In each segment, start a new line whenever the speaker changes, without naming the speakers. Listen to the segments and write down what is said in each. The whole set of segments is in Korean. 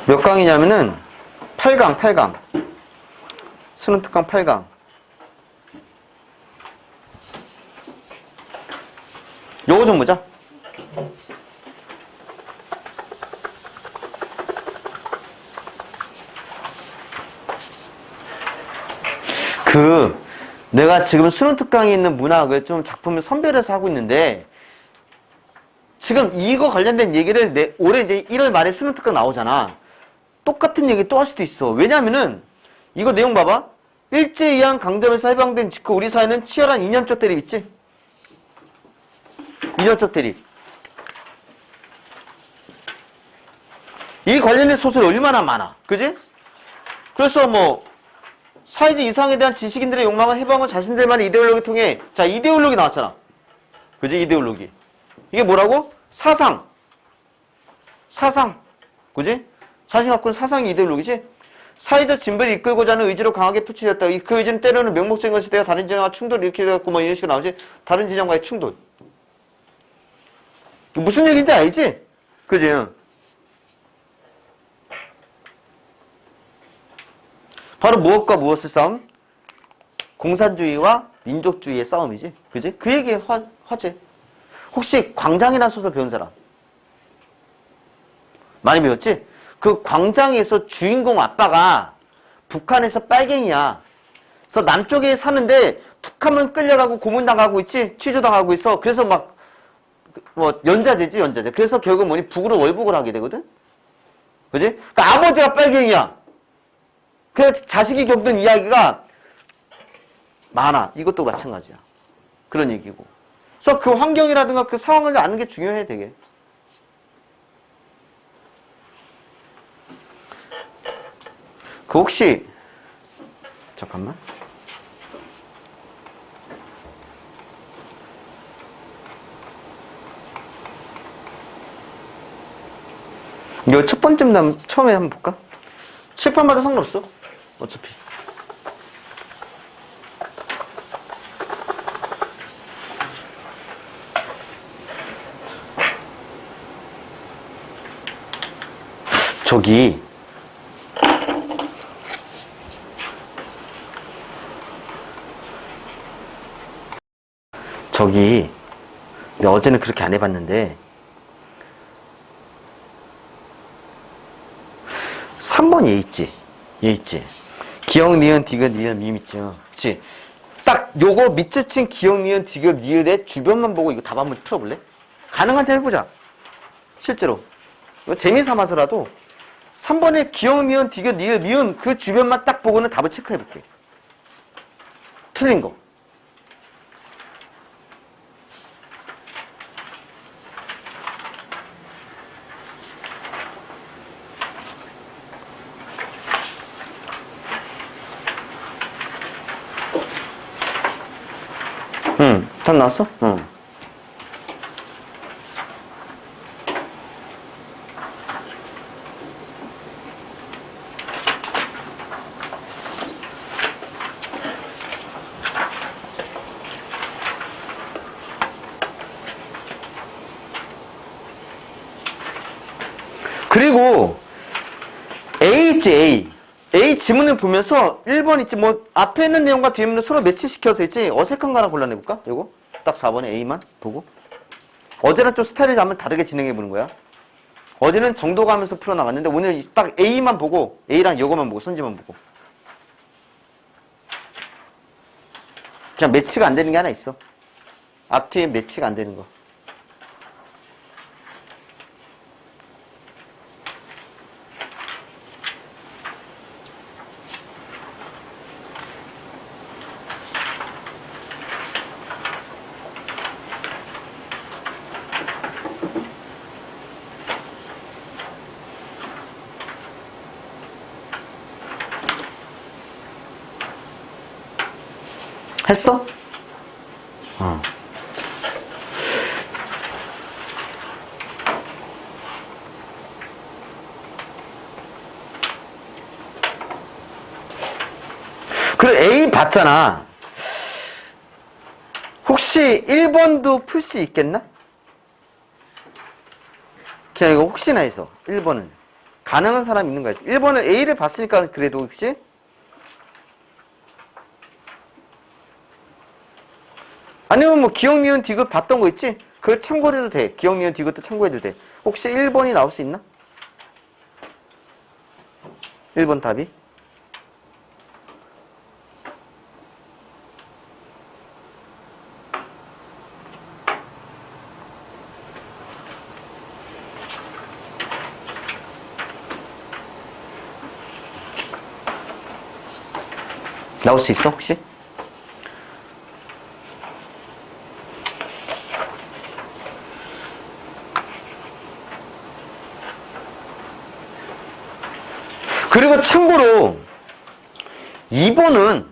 몇 강이냐면은 8강. 수능 특강 8강. 요거 좀 보자. 내가 지금 수능 특강에 있는 문학을 좀 작품을 선별해서 하고 있는데, 지금 이거 관련된 얘기를 올해 이제 1월 말에 수능 특강 나오잖아. 똑같은 얘기 또 할 수도 있어. 왜냐면은, 이거 내용 봐봐. 일제에 의한 강점에서 해방된 직후 우리 사회는 치열한 이념적 대립 있지? 이념적 대립. 이 관련된 소설이 얼마나 많아. 그지? 그래서 사회적 이상에 대한 지식인들의 욕망은 해방을 자신들만의 이데올로기를 통해, 자, 이데올로기 나왔잖아. 그지? 이데올로기. 이게 뭐라고? 사상. 그지? 자신 갖고 있는 사상이 이데올로기지? 사회적 진보를 이끌고자 하는 의지로 강하게 표출됐다. 그 의지는 때로는 명목적인 것이 되어 다른 진영과 충돌을 일으키게 되었고, 이런 식으로 나오지? 다른 진영과의 충돌. 무슨 얘기인지 알지? 그지? 바로 무엇과 무엇의 싸움? 공산주의와 민족주의의 싸움이지. 그지? 그 얘기 화제. 혹시 광장이라는 소설 배운 사람? 많이 배웠지? 그 광장에서 주인공 아빠가 북한에서 빨갱이야. 그래서 남쪽에 사는데 툭 하면 끌려가고 고문당하고 있지? 취조당하고 있어. 그래서 연자제지, 연자제. 그래서 결국 북으로 월북을 하게 되거든? 그지? 그러니까 아버지가 빨갱이야. 그래서 자식이 겪는 이야기가 많아. 이것도 마찬가지야. 그런 얘기고. 그래서 그 환경이라든가 그 상황을 아는 게 중요해, 되게. 혹시, 잠깐만. 이거 첫 번째 문 처음에 한번 볼까? 칠판마다 상관없어. 어차피. 저기 내가 어제는 그렇게 안 해봤는데 3번 얘 있지? 기억, 니은, 디귿, 니은, 밈 있죠? 그치? 딱 요거 밑줄 친 기억, 니은, 디귿, 니은의 주변만 보고 이거 답 한번 풀어볼래? 가능한지 해보자. 실제로. 이거 재미삼아서라도 3번에 기억, 니은, 디귿, 니은, 미음 그 주변만 딱 보고는 답을 체크해볼게. 틀린 거. 답 나왔어? 응. 그리고 A 있지, A 지문을 보면서 1번 있지, 앞에 있는 내용과 뒤에 있는 서로 매치시켜서 있지, 어색한 거 하나 골라내볼까? 요거? 딱 4번에 A만 보고. 어제랑 좀 스타일이 한번 다르게 진행해보는 거야. 어제는 정도 가면서 풀어나갔는데, 오늘 딱 A만 보고, A랑 요거만 보고, 선지만 보고. 그냥 매치가 안 되는 게 하나 있어. 앞, 뒤에 매치가 안 되는 거. 했어? 그리고 A 봤잖아. 혹시 1번도 풀 수 있겠나? 그냥 이거 혹시나 해서 1번은. 가능한 사람 있는 거야. 1번은 A를 봤으니까 그래도, 그치? 아니면 뭐 기억, 니은, 디귿 봤던 거 있지? 그걸 참고해도 돼. 기억, 니은, 디귿도 참고해도 돼. 혹시 1번이 나올 수 있나? 1번 답이? 나올 수 있어, 혹시? 그리고 참고로 2번은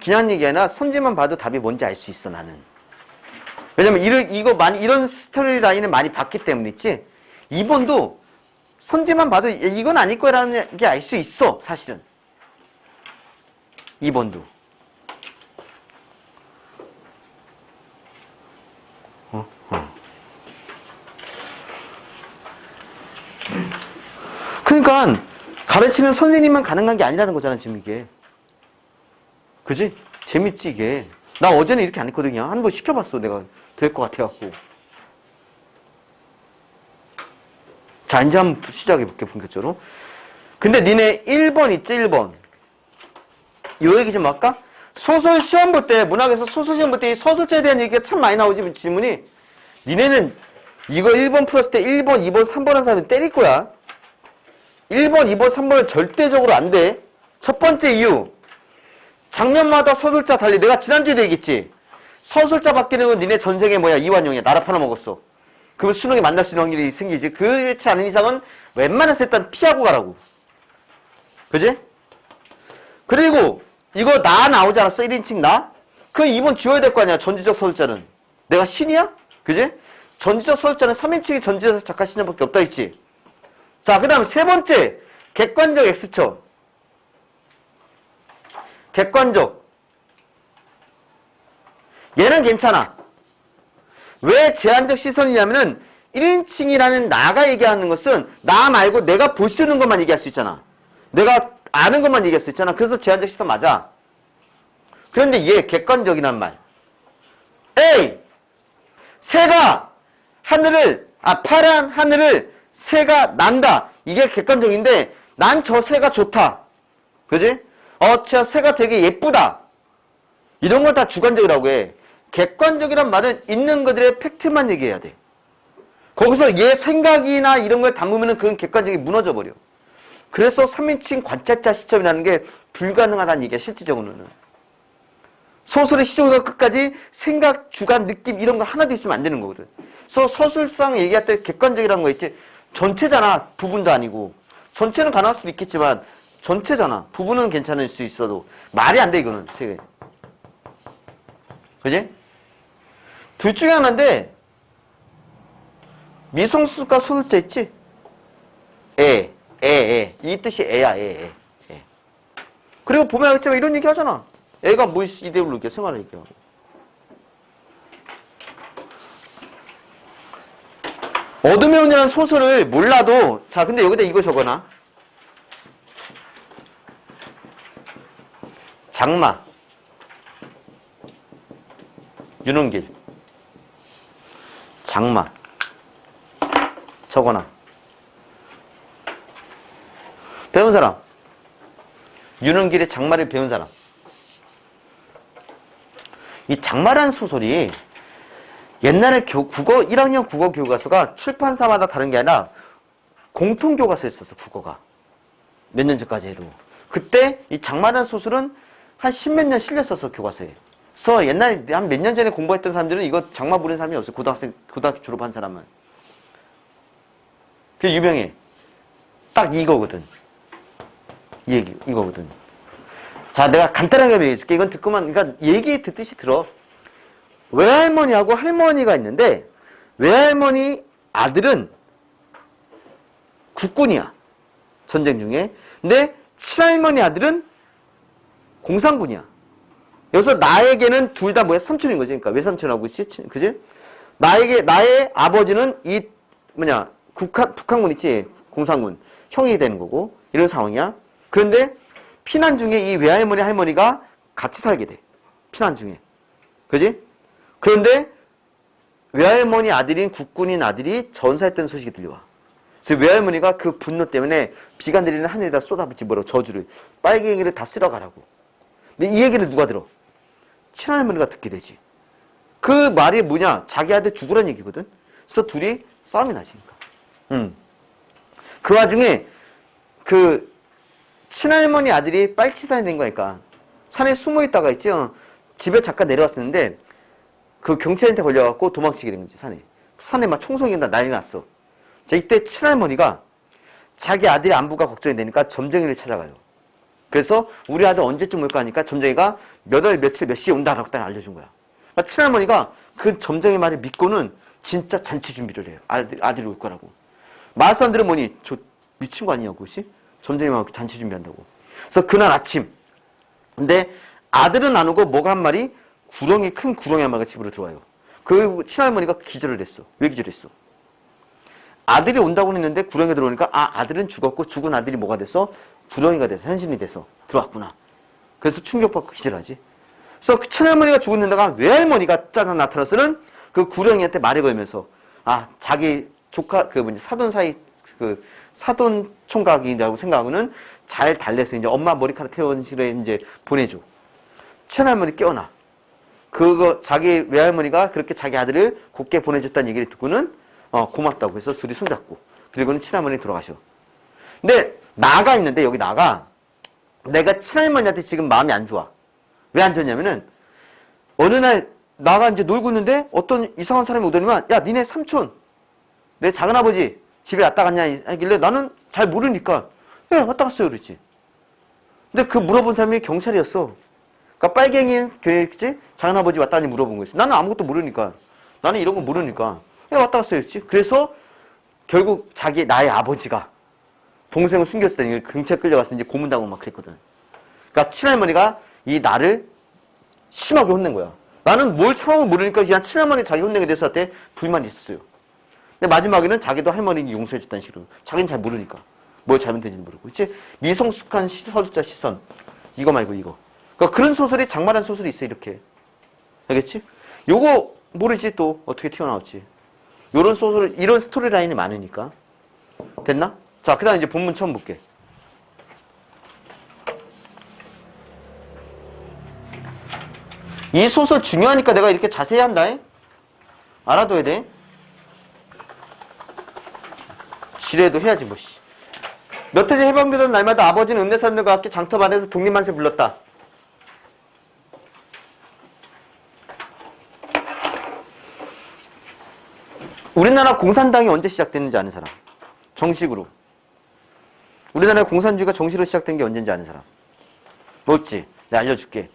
그냥 얘기 아니라 선지만 봐도 답이 뭔지 알 수 있어, 나는. 왜냐면 이런 스토리 라인을 많이 봤기 때문에 있지. 2번도 선지만 봐도 이건 아닐 거라는 게 알 수 있어, 사실은. 2번도. 그러니까 가르치는 선생님만 가능한 게 아니라는 거잖아, 지금 이게. 그지? 재밌지, 이게. 나 어제는 이렇게 안 했거든요. 한 번 시켜봤어, 내가. 될 것 같아갖고. 자, 이제 한번 시작해볼게, 본격적으로. 근데 니네 1번 있지, 1번. 요 얘기 좀 할까? 소설 시험 볼 때, 문학에서 소설 시험 볼 때 이 서술자에 대한 얘기가 참 많이 나오지, 질문이. 니네는 이거 1번 풀었을 때 1번, 2번, 3번 한 사람은 때릴 거야. 1번, 2번, 3번은 절대적으로 안 돼. 첫 번째 이유. 작년마다 서술자 달리. 내가 지난주에도 얘기했지. 서술자 바뀌는 건 니네 전생에 뭐야, 이완용이야. 나라 팔아먹었어. 그러면 수능에 만날 수 있는 확률이 생기지. 그렇지 않은 이상은 웬만해서 일단 피하고 가라고. 그지? 그리고 이거 나 나오지 않았어? 1인칭 나? 그럼 2번 지워야 될 거 아니야, 전지적 서술자는. 내가 신이야? 그지? 전지적 서술자는 3인칭이 전지적 작가 신념밖에 없다 했지. 자, 그 다음 세 번째, 객관적 X처. 객관적. 얘는 괜찮아. 왜 제한적 시선이냐면은 1인칭이라는 나가 얘기하는 것은 나 말고 내가 볼 수 있는 것만 얘기할 수 있잖아. 내가 아는 것만 얘기할 수 있잖아. 그래서 제한적 시선 맞아. 그런데 얘 객관적이란 말. A! 새가 파란 하늘을 새가 난다. 이게 객관적인데 난 저 새가 좋다. 그지? 저 새가 되게 예쁘다. 이런 건 다 주관적이라고 해. 객관적이란 말은 있는 것들의 팩트만 얘기해야 돼. 거기서 얘 생각이나 이런 걸 담으면 그건 객관적이 무너져 버려. 그래서 3인칭 관찰자 시점이라는 게 불가능하다는 얘기야, 실질적으로는. 소설의 시작과 끝까지 생각, 주관, 느낌 이런 거 하나도 있으면 안 되는 거거든. 그래서 서술상 얘기할 때 객관적이라는 거 있지. 전체잖아. 부분도 아니고. 전체는 가능할 수도 있겠지만 전체잖아. 부분은 괜찮을 수 있어도 말이 안 돼, 이거는. 그지? 둘 중에 하나인데 미성수가 소술자 있지? 이 뜻이 애야, 애. 그리고 보면 알겠지만 이런 얘기 하잖아. 애가 뭐 이대로 이렇게 생활을 얘기하고. 어둠의 운이라는 소설을 몰라도, 자, 근데 여기다 이거 적어놔. 장마. 윤은길. 장마. 적어놔. 배운 사람. 윤은길의 장마를 배운 사람. 이 장마라는 소설이 옛날에 국어 1학년 국어 교과서가 출판사마다 다른 게 아니라 공통 교과서였었어, 국어가. 몇 년 전까지 해도. 그때 이 장마라는 소설은 한 10몇 년 실렸었어, 교과서에. 그래서 옛날에 한 몇 년 전에 공부했던 사람들은 이거 장마 부른 사람이 없어요. 고등학교 졸업한 사람은. 그게 유명해. 딱 이거거든. 이거거든. 자, 내가 간단하게 얘기해줄게. 이건 듣고만, 그러니까 얘기 듣듯이 들어. 외할머니하고 할머니가 있는데, 외할머니 아들은 국군이야. 전쟁 중에. 근데 친할머니 아들은 공산군이야. 여기서 나에게는 둘 다 뭐야? 삼촌인 거지. 그러니까 외삼촌하고 있지? 그지? 나의 아버지는 북한군 있지? 공산군. 형이 되는 거고. 이런 상황이야. 그런데 피난 중에 이 외할머니, 할머니가 같이 살게 돼. 피난 중에. 그지? 그런데 외할머니 아들인 국군인 아들이 전사했다는 소식이 들려와. 그래서 외할머니가 그 분노 때문에 비가 내리는 하늘에다 쏟아붓지 뭐라고 저주를. 빨갱이를 다 쓸어가라고. 근데 이 얘기를 누가 들어? 친할머니가 듣게 되지. 그 말이 뭐냐? 자기 아들 죽으라는 얘기거든. 그래서 둘이 싸움이 나시니까. 그 와중에 그 친할머니 아들이 빨치산이 된 거니까 산에 숨어 있다가 있죠. 집에 잠깐 내려왔었는데 그 경찰한테 걸려갖고 도망치게 된 거지, 산에. 산에 막 총성이 난리 났어. 자, 이때 친할머니가 자기 아들의 안부가 걱정이 되니까 점쟁이를 찾아가요. 그래서 우리 아들 언제쯤 올까 하니까 점쟁이가 몇 월 며칠 몇 시에 온다라고 딱 알려준 거야. 그러니까 친할머니가 그 점쟁이 말을 믿고는 진짜 잔치 준비를 해요. 아들이 올 거라고. 마을 사람들은 뭐니? 저 미친 거 아니냐고, 그치? 점쟁이만 잔치 준비한다고. 그래서 그날 아침. 근데 아들은 안 오고 뭐가 한 마리? 큰 구렁이 한 마리가 집으로 들어와요. 그 친할머니가 기절을 했어. 왜 기절했어? 아들이 온다고 했는데 구렁이가 들어오니까 아들은 죽었고 죽은 아들이 뭐가 됐어? 구렁이가 돼서 현신이 돼서 들어왔구나. 그래서 충격받고 기절하지. 그래서 그 친할머니가 죽었는데가 외할머니가 짜증 나타나서는 그 구렁이한테 말을 걸면서 자기 조카 사돈 사이 사돈 총각이라고 생각하고는 잘 달래서 이제 엄마 머리카락 태운 실에 이제 보내줘. 친할머니 깨어나. 자기 외할머니가 그렇게 자기 아들을 곱게 보내줬다는 얘기를 듣고는 고맙다고 해서 둘이 손잡고 그리고는 친할머니 돌아가셔. 근데 나가 있는데 여기 내가 친할머니한테 지금 마음이 안 좋아. 왜 안 좋냐면은 어느 날 나가 이제 놀고 있는데 어떤 이상한 사람이 오더니만 야 니네 삼촌 내 작은아버지 집에 왔다 갔냐 하길래 나는 잘 모르니까 예 왔다 갔어요 그랬지. 근데 그 물어본 사람이 경찰이었어. 그러니까 빨갱이는 그랬지 작은아버지 왔다 갔니 물어본 거였어. 나는 아무것도 모르니까 나는 이런 거 모르니까 예 왔다 갔어요 그랬지. 그래서 결국 나의 아버지가 동생을 숨겼더니 경찰 끌려가서 이제 고문당하고 막 그랬거든. 그러니까 친할머니가 이 나를 심하게 혼낸 거야. 나는 뭘 상황을 모르니까 그냥 친할머니 자기 혼내게 돼서 한테 불만이 있었어요. 근데 마지막에는 자기도 할머니를 용서해줬다는 식으로. 자기는 잘 모르니까. 뭘 잘못된지는 모르고. 그치? 미성숙한 서술자 시선. 이거 말고 이거. 그러니까 그런 소설이 장말한 소설이 있어 이렇게. 알겠지? 요거 모르지 또 어떻게 튀어나왔지. 요런 소설, 이런 스토리 라인이 많으니까. 됐나? 자, 그 다음 이제 본문 처음 볼게. 이 소설 중요하니까 내가 이렇게 자세히 한다. 알아둬야 돼. 지뢰도 해야지 뭐. 몇 해째 해방되던 날마다 아버지는 읍내사람들과 함께 장터반에서 독립만세 불렀다. 우리나라 공산당이 언제 시작됐는지 아는 사람? 정식으로. 우리나라 공산주의가 정식으로 시작된 게 언제인지 아는 사람? 뭐지? 내가 알려줄게.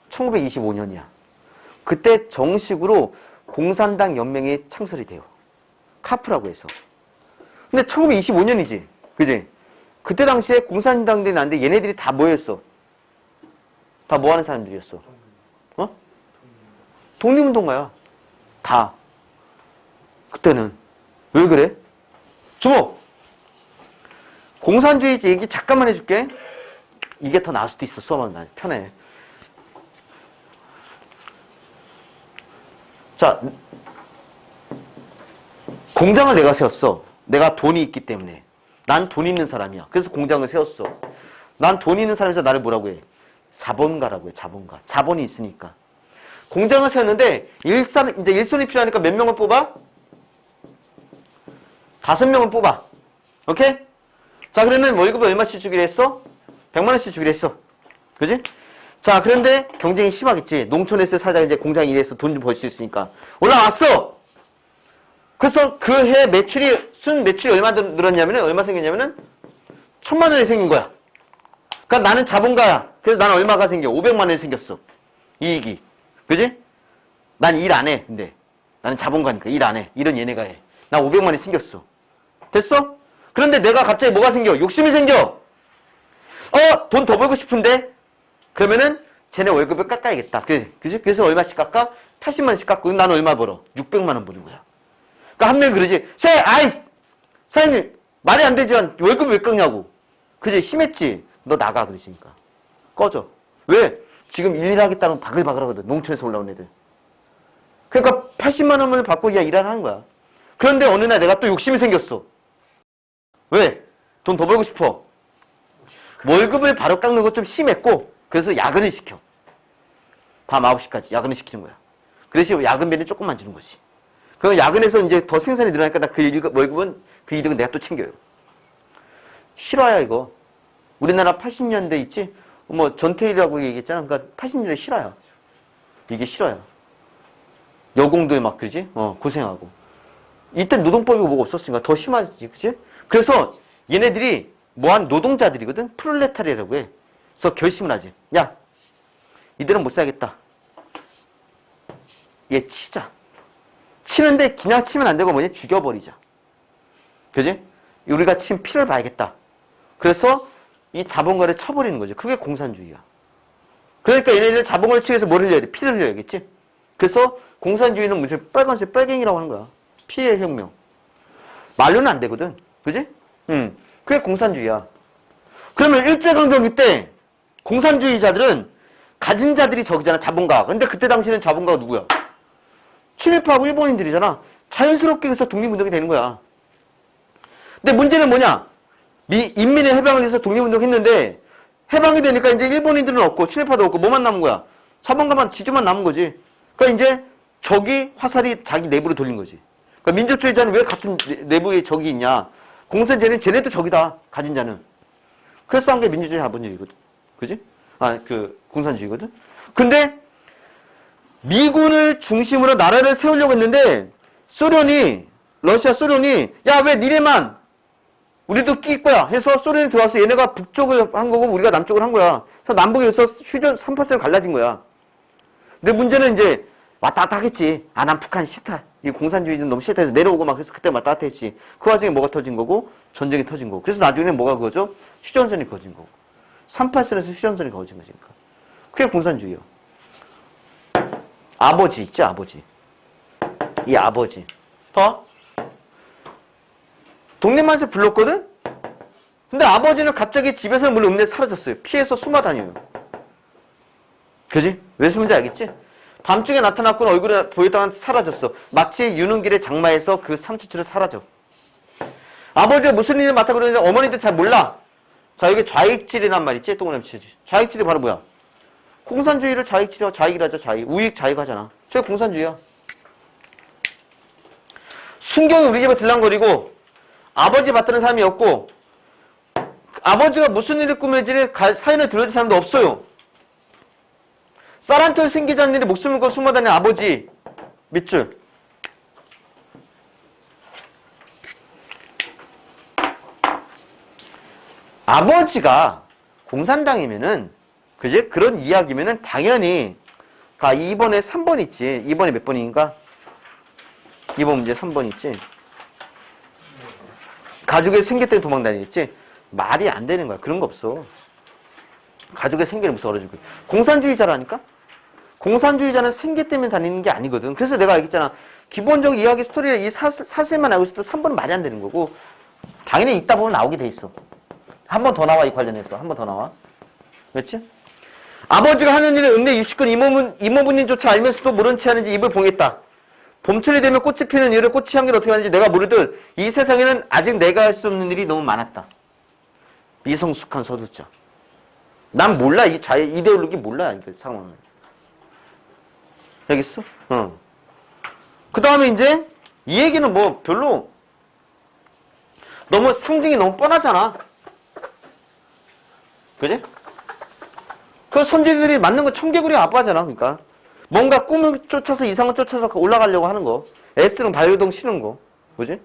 1925년이야. 그때 정식으로 공산당 연맹이 창설이 돼요. 카프라고 해서. 근데 1925년이지. 그지? 그때 당시에 공산당들이 났는데 얘네들이 다 뭐였어? 다 뭐 하는 사람들이었어? 독립운동가야. 다. 그때는. 왜 그래? 주목! 공산주의 얘기 잠깐만 해줄게. 이게 더 나을 수도 있어. 수업하면 난 편해. 자, 공장을 내가 세웠어. 내가 돈이 있기 때문에. 난 돈 있는 사람이야. 그래서 공장을 세웠어. 난 돈 있는 사람에서 나를 뭐라고 해? 자본가라고 해. 자본가. 자본이 있으니까. 공장을 세웠는데 이제 일손이 필요하니까 몇 명을 뽑아? 5명을 뽑아. 오케이? 자, 그러면 월급을 얼마씩 주기로 했어? 100만 원씩 주기로 했어. 그지? 자, 그런데 경쟁이 심하겠지. 농촌에서 살다가 이제 공장 일해서 돈 좀 벌 수 있으니까. 올라왔어! 그래서 그 해 순 매출이 얼마 늘었냐면은, 얼마 생겼냐면은, 1000만 원이 생긴 거야. 그러니까 나는 자본가야. 그래서 나는 얼마가 생겨? 500만 원이 생겼어. 이익이. 그지? 난 일 안 해, 근데. 나는 자본가니까 일 안 해. 일은 얘네가 해. 나 500만 원이 생겼어. 됐어? 그런데 내가 갑자기 뭐가 생겨? 욕심이 생겨. 돈 더 벌고 싶은데? 그러면은 쟤네 월급을 깎아야겠다. 그지? 그래서 얼마씩 깎아? 80만 원씩 깎고 나는 얼마 벌어? 600만 원 버는 거야. 그러니까 한 명이 그러지. 사장님, 말이 안 되지만 월급 왜 깎냐고. 그지? 심했지? 너 나가, 그러시니까. 꺼져. 왜? 지금 일하겠다는 바글바글 하거든. 농촌에서 올라온 애들. 그러니까 80만 원을 받고 야, 일하는 거야. 그런데 어느 날 내가 또 욕심이 생겼어. 왜? 돈 더 벌고 싶어. 월급을 바로 깎는 거 좀 심했고, 그래서 야근을 시켜. 밤 9시까지 야근을 시키는 거야. 그 대신 야근비는 조금만 주는 거지. 그럼 야근에서 이제 더 생산이 늘어나니까 나 그 월급은, 그 이득은 내가 또 챙겨요. 실화야, 이거. 우리나라 80년대 있지? 뭐, 전태일이라고 얘기했잖아. 그러니까 80년대 실화야. 이게 실화야. 여공들 막, 그러지? 고생하고. 이때 노동법이 뭐가 없었으니까 더 심하지, 그치? 그래서 얘네들이 뭐한 노동자들이거든? 프롤레타리아라고 해. 그래서 결심을 하지. 야, 이들은 못 살겠다. 얘 치자. 치는데 그냥 치면 안 되고 뭐냐? 죽여버리자. 그지? 우리가 친 피를 봐야겠다. 그래서 이 자본가를 쳐버리는 거죠. 그게 공산주의야. 그러니까 얘네들 자본가를 치기 위해서 뭘 흘려야 돼? 피를 흘려야겠지? 그래서 공산주의는 무슨 빨간색 빨갱이라고 하는 거야. 피해 혁명. 말로는 안 되거든. 그지? 그게 공산주의야. 그러면 일제강점기 때 공산주의자들은 가진 자들이 적이잖아. 자본가. 근데 그때 당시에는 자본가가 누구야? 친일파하고 일본인들이잖아. 자연스럽게 해서 독립운동이 되는 거야. 근데 문제는 뭐냐? 인민의 해방을 위해서 독립운동 했는데 해방이 되니까 이제 일본인들은 없고 친일파도 없고 뭐만 남은 거야? 자본가만 지주만 남은 거지. 그러니까 이제 적이 화살이 자기 내부로 돌린 거지. 그러니까 민족주의자는 왜 같은 내부에 적이 있냐? 공산주의는 쟤네도 적이다. 가진 자는. 그래서 한 게 민주주의 자본주의거든. 그지? 공산주의거든. 근데 미군을 중심으로 나라를 세우려고 했는데 러시아 소련이 야, 왜 니네만 우리도 끼일 거야 해서 소련이 들어와서 얘네가 북쪽을 한 거고 우리가 남쪽을 한 거야. 그래서 남북에서 휴전 3파선을 갈라진 거야. 근데 문제는 이제 왔다 갔다 하겠지. 아, 난 북한 싫다. 이 공산주의는 너무 싫다 해서 내려오고 막 그래서 그때 왔다 갔다 했지. 그 와중에 뭐가 터진 거고 전쟁이 터진 거고. 그래서 나중에는 뭐가 그거죠? 휴전선이 거진 거고. 3파선에서 휴전선이 거진 거니까. 그게 공산주의야. 아버지 있지, 아버지. 이 아버지. 봐. 독립만세 불렀거든? 근데 아버지는 갑자기 집에서 몰래 읍내에 사라졌어요. 피해서 숨어 다녀요. 그지? 왜 숨은지 알겠지? 밤중에 나타났고 얼굴에 보였다가 사라졌어. 마치 유능길의 장마에서 그 삼초처럼 사라져. 아버지가 무슨 일을 맡아 그러는데 어머니들 잘 몰라. 자, 여기 좌익질이란 말 있지? 동그라미 치지. 좌익질이 바로 뭐야? 공산주의를 좌익이라죠, 좌익. 우익 좌익 하잖아. 저게 공산주의야. 순경이 우리 집에 들랑거리고 아버지 받드는 사람이 없고 아버지가 무슨 일을 꾸밀지 사연을 들려줄 사람도 없어요. 쌀 한 톨 생기지 않는 일에 목숨을 걸고 숨어다니는 아버지 밑줄. 아버지가 공산당이면은 그지? 그런 이야기면은 당연히 2번에 3번 있지. 2번에 몇 번인가? 2번 문제 3번 있지. 가족의 생계 때문에 도망다니겠지? 말이 안 되는 거야. 그런 거 없어. 가족의 생계를 무슨 얼어주고. 공산주의자라니까? 공산주의자는 생계 때문에 다니는 게 아니거든. 그래서 내가 알겠잖아. 기본적 이야기 스토리를 이 사실만 알고 있어도 3번은 말이 안 되는 거고 당연히 읽다 보면 나오게 돼 있어. 한 번 더 나와. 이 관련해서. 한 번 더 나와. 그렇지? 아버지가 하는 일을 읍내 유식권 이모부님조차 알면서도 모른 채 하는지 입을 봉했다. 봄철이 되면 꽃이 피는 이유를 꽃이 향기를 어떻게 하는지 내가 모르듯 이 세상에는 아직 내가 할 수 없는 일이 너무 많았다. 미성숙한 서두자. 난 몰라. 이 이데올로기 몰라. 이 상황을. 알겠어? 그 다음에 이제 이 얘기는 뭐 별로 너무 상징이 너무 뻔하잖아. 그지? 그 손주들이 맞는 거 청개구리 아빠잖아. 그러니까 뭔가 꿈을 쫓아서 이상을 쫓아서 올라가려고 하는 거. S는 반려동 쉬는 거. 그지?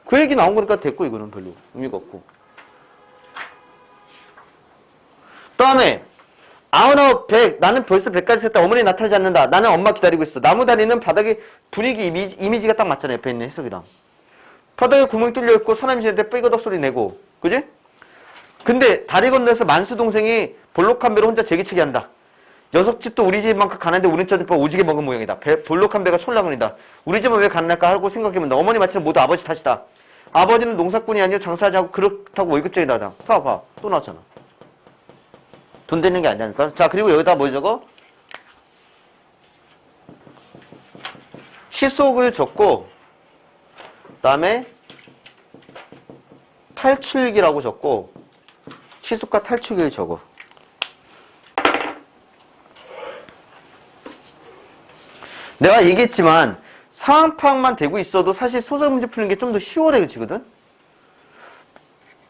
그 얘기 나온 거니까 됐고 이거는 별로 의미가 없고. 그 다음에 99, 100. 나는 벌써 100까지 셌다. 어머니 나타나지 않는다. 나는 엄마 기다리고 있어. 나무 다리는 바닥에 분위기 이미지가 딱 맞잖아. 옆에 있는 해석이랑. 바닥에 구멍이 뚫려 있고 사람이 지날 때 삐거덕 소리 내고. 그지? 근데 다리 건너서 만수 동생이 볼록 한 배로 혼자 제기치기 한다. 녀석집도 우리 집만큼 가난한데 우린 저녁밥 오지게 먹은 모양이다. 볼록 한 배가 촐랑거린다. 우리 집은 왜 가난할까 하고 생각해본다. 어머니 마치는 모두 아버지 탓이다. 아버지는 농사꾼이 아니고 장사하지 않고 그렇다고 월급쟁이 나다. 봐봐. 또 나왔잖아. 돈 되는 게 아니라니까. 자, 그리고 여기다 뭐 적어? 시속을 적고, 그 다음에 탈출기라고 적고, 시속과 탈출기를 적어. 내가 얘기했지만, 상황 파악만 되고 있어도 사실 소설 문제 푸는 게 좀 더 쉬워지거든?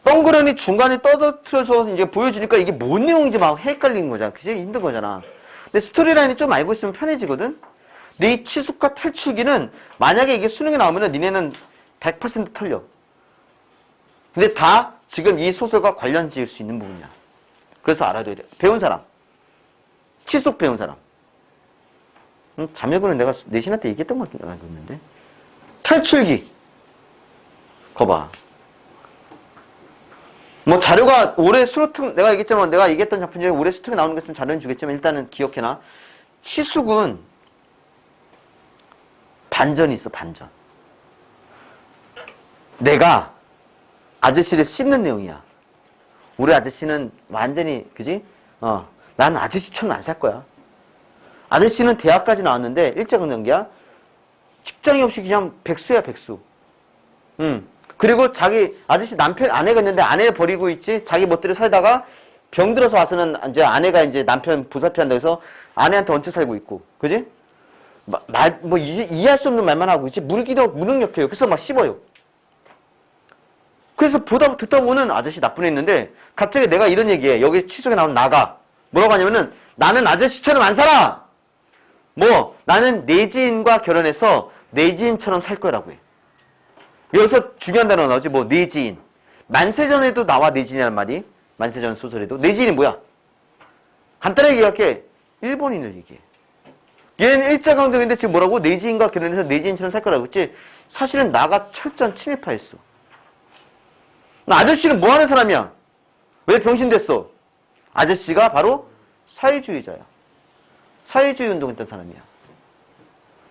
덩그러니 중간에 떠들어서 이제 보여주니까 이게 뭔 내용인지 막 헷갈리는 거잖아. 그치? 힘든 거잖아. 근데 스토리라인이 좀 알고 있으면 편해지거든? 근데 이 치숙과 탈출기는 만약에 이게 수능에 나오면은 니네는 100% 틀려. 근데 다 지금 이 소설과 관련 지을 수 있는 부분이야. 그래서 알아둬야 돼. 배운 사람. 치숙 배운 사람. 자매고는 내가 내신한테 얘기했던 것 같은데, 알고 있는데. 탈출기. 거봐. 뭐 자료가 올해 수로특, 내가 얘기했지만 내가 얘기했던 작품 중에 올해 수특에 나오는 게 있으면 자료는 주겠지만 일단은 기억해놔. 치숙은 반전이 있어, 반전. 내가 아저씨를 씹는 내용이야. 우리 아저씨는 완전히, 그지? 난 아저씨처럼 안 살 거야. 아저씨는 대학까지 나왔는데 일제강점기야. 직장이 없이 그냥 백수야, 백수. 그리고 자기 아저씨 남편 아내가 있는데 아내를 버리고 있지. 자기 멋대로 살다가 병 들어서 와서는 이제 아내가 이제 남편 보살펴한다 해서 아내한테 얹혀 살고 있고, 그지? 뭐 이해할 수 없는 말만 하고 있지. 무능력해요. 그래서 막 씹어요. 그래서 듣다 보면 아저씨 나쁜 애 있는데 갑자기 내가 이런 얘기해. 여기 치속에 나온 나가 뭐라고 하냐면은 나는 아저씨처럼 안 살아. 뭐 나는 내 지인과 결혼해서 내 지인처럼 살 거라고 해. 여기서 중요한 단어가 나오지. 뭐 내 지인. 만세전에도 나와 내 지인이라는 말이. 만세전 소설에도. 내 지인이 뭐야? 간단하게 얘기할게. 일본인을 얘기해. 얘는 일제강점기인데 지금 뭐라고? 내 지인과 결혼해서 내 지인처럼 살 거라고 했지. 사실은 나가 철저한 친일파였어. 아저씨는 뭐 하는 사람이야? 왜 병신됐어? 아저씨가 바로 사회주의자야. 사회주의 운동했던 사람이야.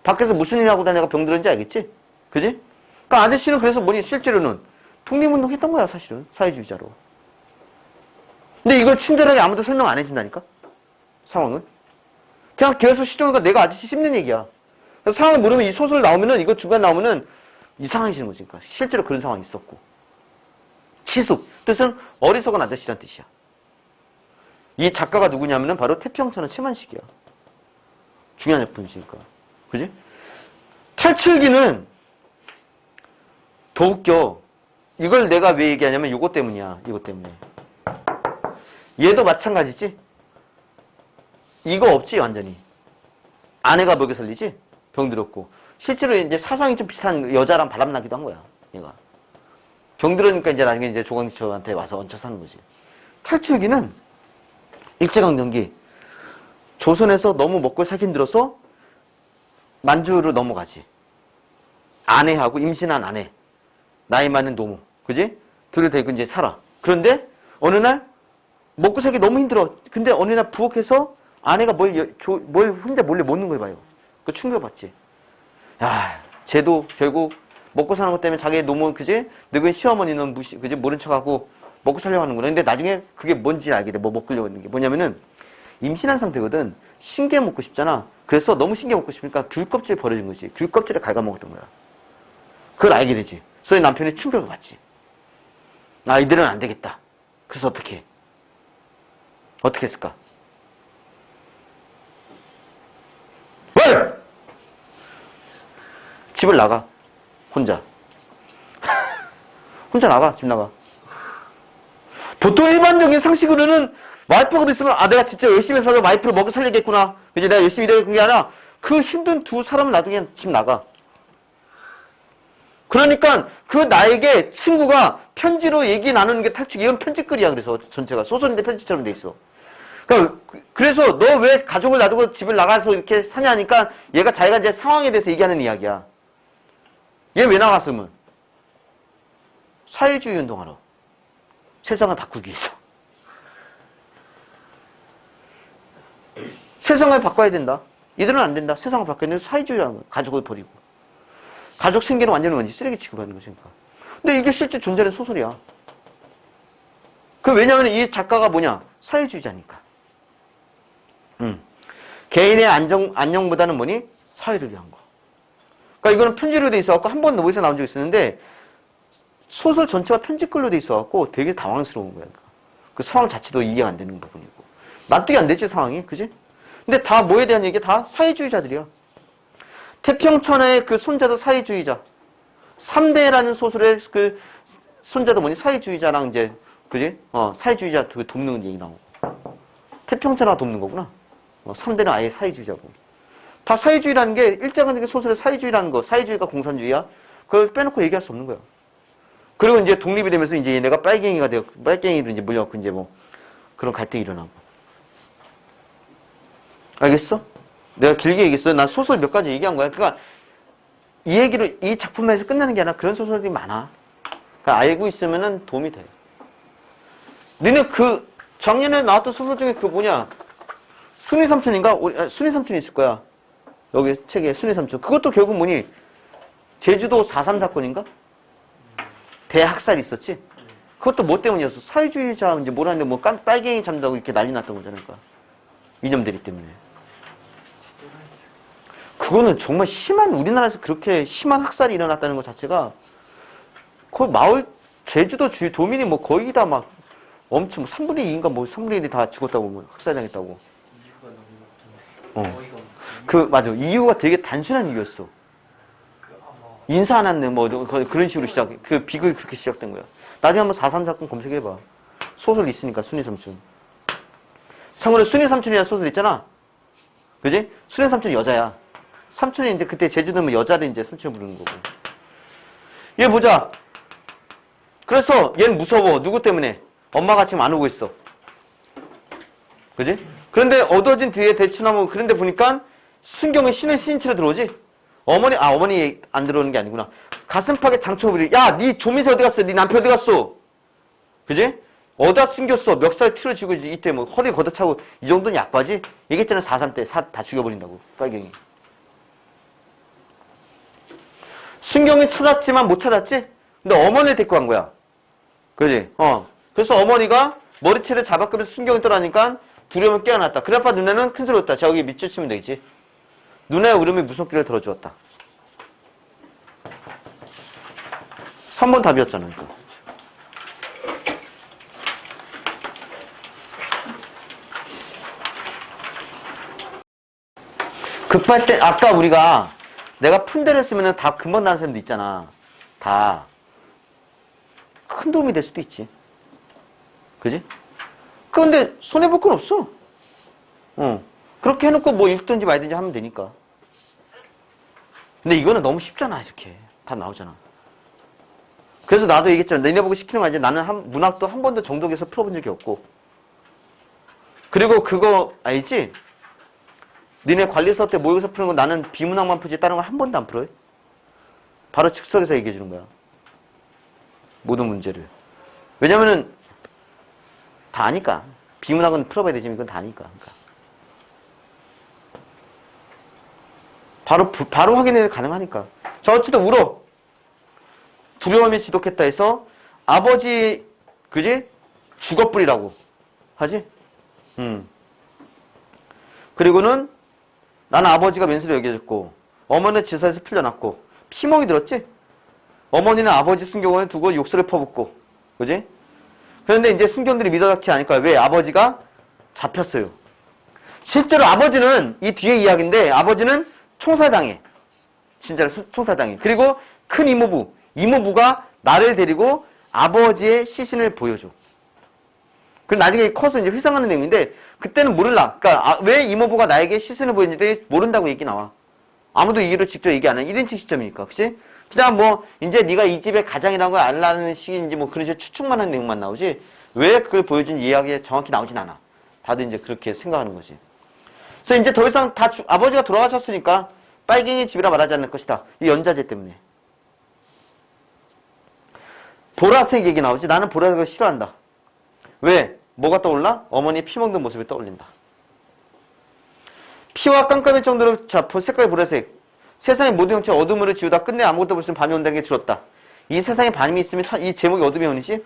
밖에서 무슨 일 하고 다니다가 병들었는지 알겠지? 그지? 그러니까 아저씨는 그래서 뭐니 실제로는 독립운동 했던 거야, 사실은. 사회주의자로. 근데 이걸 친절하게 아무도 설명 안 해준다니까? 상황은. 그냥 계속 시종이가 내가 아저씨 씹는 얘기야. 그래서 상황을 모르면 이 소설 나오면은, 이거 중간 나오면은 이상해지는 거지. 그러니까 실제로 그런 상황이 있었고. 치숙. 뜻은 어리석은 아저씨란 뜻이야. 이 작가가 누구냐면은 바로 태평천은 최만식이야. 중요한 작품이니까. 그지? 탈출기는 더 웃겨. 이걸 내가 왜 얘기하냐면 이것 때문이야. 이것 때문에. 얘도 마찬가지지? 이거 없지, 완전히. 아내가 먹여 살리지? 병들었고. 실제로 이제 사상이 좀 비슷한 여자랑 바람나기도 한 거야, 얘가. 병들으니까 이제 나중에 이제 조광지처한테 와서 얹혀 사는 거지. 탈출기는 일제강점기. 조선에서 너무 먹고 살기 힘들어서 만주로 넘어가지. 아내하고 임신한 아내. 나이 많은 노모. 그지? 둘이 데리고 이제 살아. 그런데 어느 날 먹고 살기 너무 힘들어. 근데 어느 날 부엌에서 아내가 뭘 혼자 몰래 먹는 걸 봐요. 그 충격받지. 야, 쟤도 결국 먹고 사는 것 때문에 자기 노모, 그지? 늙은 시어머니는 그지? 모른 척하고 먹고 살려고 하는구나. 근데 나중에 그게 뭔지 알게 돼. 뭐 먹으려고 하는 게. 뭐냐면은 임신한 상태거든. 신게 먹고 싶잖아. 그래서 너무 신게 먹고 싶으니까 귤껍질 버려진 거지. 귤껍질에 갉아먹었던 거야. 그걸 알게 되지. 그래서 남편이 충격을 받지. 아, 이들은 안 되겠다. 그래서 어떻게 해? 어떻게 했을까? 왜? 집을 나가. 혼자. 혼자 나가. 집 나가. 보통 일반적인 상식으로는 와이프가 있으면 아 내가 진짜 열심히 살아서 와이프를 먹여 살리겠구나. 이제 내가 열심히 일하는 게 아니라 그 힘든 두 사람을 놔두고 집 나가. 그러니까 그 나에게 친구가 편지로 얘기 나누는 게 탈출기. 이건 편지글이야. 그래서 전체가 소설인데 편지처럼 돼 있어. 그러니까 그래서 너 왜 가족을 놔두고 집을 나가서 이렇게 사냐니까 얘가 자기가 이제 상황에 대해서 얘기하는 이야기야. 얘 왜 나갔으면? 사회주의 운동하러. 세상을 바꾸기 위해서. 세상을 바꿔야 된다. 이들은 안 된다. 세상을 바꿔야 된다. 사회주의라는 거야. 가족을 버리고. 가족 생계는 완전히 쓰레기 취급하는 것이니까. 근데 이게 실제 존재하는 소설이야. 왜냐하면 이 작가가 뭐냐? 사회주의자니까. 개인의 안녕보다는 뭐니? 사회를 위한 거. 그러니까 이거는 편지로 돼 있어갖고 한 번 어디서 나온 적이 있었는데 소설 전체가 편집글로 돼 있어갖고 되게 당황스러운 거야. 그 상황 자체도 이해가 안 되는 부분이고. 납득이 안 되지, 상황이. 그지? 근데 다 뭐에 대한 얘기야? 다 사회주의자들이야. 태평천하의 그 손자도 사회주의자. 3대라는 소설의 그 손자도 뭐니? 사회주의자랑 이제, 그지? 사회주의자 돕는 얘기 나오고. 태평천하가 돕는 거구나. 3대는 아예 사회주의자고. 다 사회주의라는 게 일장의 소설의 사회주의라는 거. 사회주의가 공산주의야. 그걸 빼놓고 얘기할 수 없는 거야. 그리고 이제 독립이 되면서 이제 얘네가 빨갱이가 되고, 빨갱이로 이제 물려갖고 이제 뭐 그런 갈등이 일어나고. 알겠어? 내가 길게 얘기했어. 난 소설 몇 가지 얘기한 거야. 그러니까 이 얘기를 이 작품에서 끝나는 게 아니라 그런 소설들이 많아. 그러니까 알고 있으면은 도움이 돼. 너네 작년에 나왔던 소설 중에 순위 삼촌인가? 순위 삼촌이 있을 거야. 여기 책에 순위 삼촌. 그것도 결국 뭐니? 제주도 4.3 사건인가? 대학살이 있었지? 그것도 뭐 때문이었어? 사회주의자, 이제 뭐라는데, 빨갱이 잠자고 이렇게 난리 났던 거잖아, 그러니까. 이념대리 때문에. 그거는 정말 우리나라에서 그렇게 심한 학살이 일어났다는 것 자체가, 제주도 도민이 거의 다 엄청, 3분의 2인가 3분의 1이 다 죽었다고, 학살당했다고. 이유가 너무 높던데. 맞아. 이유가 되게 단순한 이유였어. 인사 안 왔네, 그런 식으로 비극이 그렇게 시작된 거야. 나중에 한번 4.3 사건 검색해봐. 소설 있으니까, 순위 삼촌. 참고로 순위 삼촌이라는 소설 있잖아. 그지? 순위 삼촌이 여자야. 삼촌이 이제 그때 제주도면 여자를 이제 삼촌을 부르는 거고. 얘 보자. 그래서 얘는 무서워. 누구 때문에? 엄마가 지금 안 오고 있어. 그지? 그런데 어두워진 뒤에 대추나무 그런데 보니까 순경은 신은 신인체로 들어오지? 어머니 안 들어오는 게 아니구나. 가슴팍에 장초부리. 야, 니 조미세 어디 갔어? 니 남편 어디 갔어? 그지? 어디다 숨겼어? 멱살 틀어지고 이때 허리 걷어차고 이 정도는 약과지? 얘기했잖아. 4.3 때 다 죽여버린다고. 빨갱이. 순경이 찾았지만 못 찾았지? 근데 어머니를 데리고 간 거야. 그지? 그래서 어머니가 머리채를 잡아끄면서 순경이 떠나니까 두려움을 깨어났다. 그래 아빠 눈에는 큰 소리였다. 저기 밑줄 치면 되겠지. 눈의 울음이 무섭기를 들어주었다. 3번 답이었잖아. 이거. 급할 때 아까 내가 푼 대로 했으면 다 금방 나는 사람도 있잖아. 다 큰 도움이 될 수도 있지. 그지? 그런데 손해볼 건 없어. 그렇게 해놓고 읽든지 말든지 하면 되니까. 근데 이거는 너무 쉽잖아. 이렇게 다 나오잖아. 그래서 나도 얘기했잖아. 너네 보고 시키는 거 아니지. 나는 문학도 한 번도 정독에서 풀어본 적이 없고. 그리고 그거 알지? 니네 관리서 때 모의고사 푸는 거 나는 비문학만 풀지 다른 거 한 번도 안 풀어요. 바로 즉석에서 얘기해 주는 거야. 모든 문제를. 왜냐면은 다 아니까. 비문학은 풀어봐야 되지만 이건 다 아니까. 바로 확인이 가능하니까. 자, 어쨌든 울어. 두려움이 지독했다 해서 아버지, 그지? 죽어뿌리라고 하지? 그리고는 나는 아버지가 맨수를 여겨줬고 어머니는 지사에서 풀려났고 피멍이 들었지? 어머니는 아버지 순경을 두고 욕설을 퍼붓고 그지? 그런데 이제 순경들이 믿어닿지 않을까. 왜? 아버지가 잡혔어요. 실제로 아버지는 이 뒤에 이야기인데 아버지는 총살당해. 진짜로 총살당해. 그리고 큰 이모부가 나를 데리고 아버지의 시신을 보여줘. 그럼 나중에 커서 이제 회상하는 내용인데 그때는 몰라. 그러니까 왜 이모부가 나에게 시신을 보였는지 모른다고 얘기 나와. 아무도 이유를 직접 얘기 안 해. 1인칭 시점이니까. 그치? 그냥 이제 네가 이 집의 가장이라는 걸 알라는 식인지 그런 식으로 추측만 하는 내용만 나오지 왜 그걸 보여준 이야기가 정확히 나오진 않아. 다들 이제 그렇게 생각하는 거지. 그래서 이제 더 이상 아버지가 돌아가셨으니까 빨갱이 집이라 말하지 않을 것이다. 이 연자제 때문에. 보라색 얘기 나오지. 나는 보라색을 싫어한다. 왜? 뭐가 떠올라? 어머니 피 먹는 모습이 떠올린다. 피와 깜깜할 정도로 색깔이 보라색. 세상의 모든 형체 어둠으로 지우다 끝내 아무것도 볼 수 없는 밤이 온다는 게 줄었다. 이 세상에 밤이 있으면 이 제목이 어둠의 혼이지?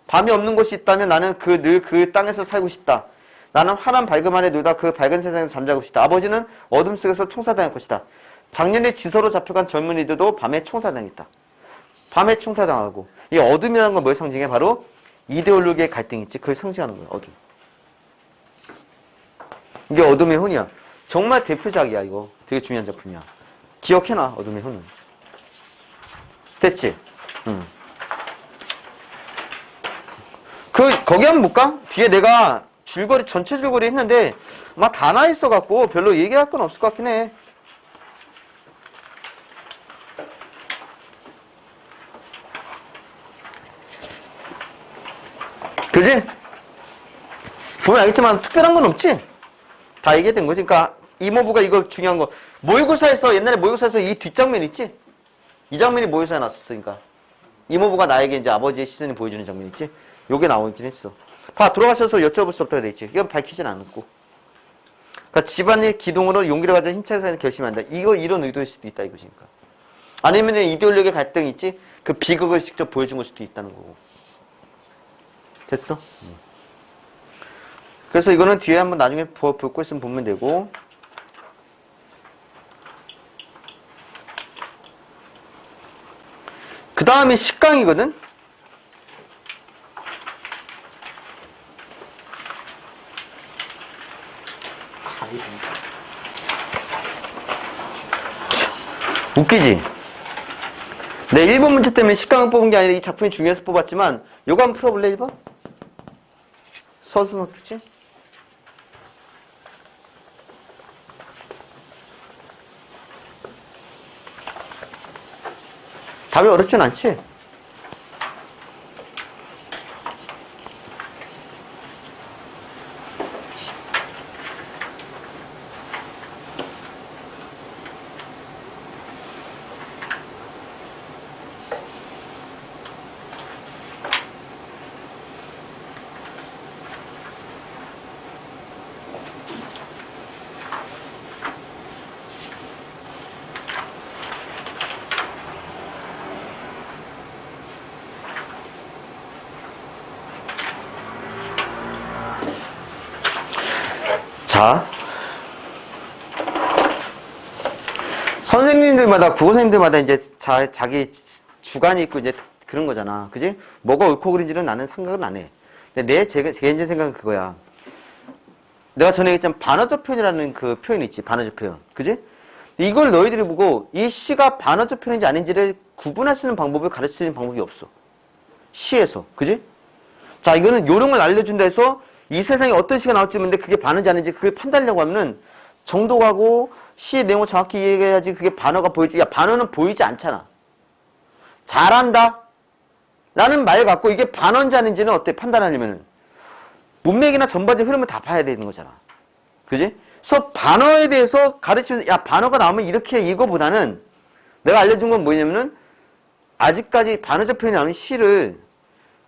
밤이 없는 곳이 있다면 나는 늘 그 땅에서 살고 싶다. 나는 환한 밝음 안에 누다 그 밝은 세상에서 잠자고 싶다. 아버지는 어둠 속에서 총살당할 것이다. 작년에 지서로 잡혀간 젊은이들도 밤에 총살당했다. 밤에 총살당하고 이 어둠이라는 건 뭘 상징해? 바로 이데올로기의 갈등이 있지. 그걸 상징하는 거야. 어둠. 이게 어둠의 혼이야. 정말 대표작이야. 이거 되게 중요한 작품이야. 기억해놔. 어둠의 혼은. 됐지? 응. 거기 한번 볼까? 뒤에 내가 줄거리, 전체 줄거리 했는데, 막 다 나 있어갖고 별로 얘기할 건 없을 것 같긴 해. 그지? 보면 알겠지만, 특별한 건 없지? 다 얘기된 거지. 그러니까, 이모부가 이거 중요한 거. 모의고사에서, 옛날에 모의고사에서 이 뒷장면 있지? 이 장면이 모의고사에 나왔으니까. 이모부가 나에게 이제 아버지의 시선을 보여주는 장면 있지? 요게 나오긴 했어. 봐, 돌아가셔서 여쭤볼 수 없다고 돼 있지. 이건 밝히진 않았고. 그러니까 집안의 기둥으로 용기를 가져 힘차게 사는 결심한다. 이런 의도일 수도 있다 이것이니까. 아니면 이데올로기의 갈등이 있지? 그 비극을 직접 보여준 걸 수도 있다는 거고. 됐어? 그래서 이거는 뒤에 한번 나중에 볼거 있으면 보면 되고. 그 다음이 식강이거든? 웃기지? 내 1번 문제 때문에 식강을 뽑은 게 아니라 이 작품이 중요해서 뽑았지만 요거 한번 풀어볼래 1번? 서술학 특징? 답이 어렵진 않지? 자, 선생님들마다, 국어선생님들마다 이제 자기 주관이 있고 이제 그런 거잖아. 그지? 뭐가 옳고 그른지는 나는 생각은 안 해. 근데 제 개인적인 생각은 그거야. 내가 전에 얘기했잖아. 반어적 표현이라는 그 표현이 있지. 반어적 표현. 그지? 이걸 너희들이 보고 이 시가 반어적 표현인지 아닌지를 구분할 수 있는 방법을 가르칠 수 있는 방법이 없어. 시에서. 그지? 자, 이거는 요런 걸 알려준다 해서 이 세상에 어떤 시가 나올지 모르는데 그게 반어인지 아닌지 그걸 판단하려고 하면은 정독하고 시의 내용을 정확히 이해해야지 그게 반어가 보이지. 야, 반어는 보이지 않잖아. 잘한다. 라는 말 갖고 이게 반어인지 아닌지는 어때? 판단하려면은. 문맥이나 전반적 흐름을 다 봐야 되는 거잖아. 그지? 그래서 반어에 대해서 가르치면서 야, 반어가 나오면 이렇게 이거보다는 내가 알려준 건 뭐냐면은 아직까지 반어적 표현이 나오는 시를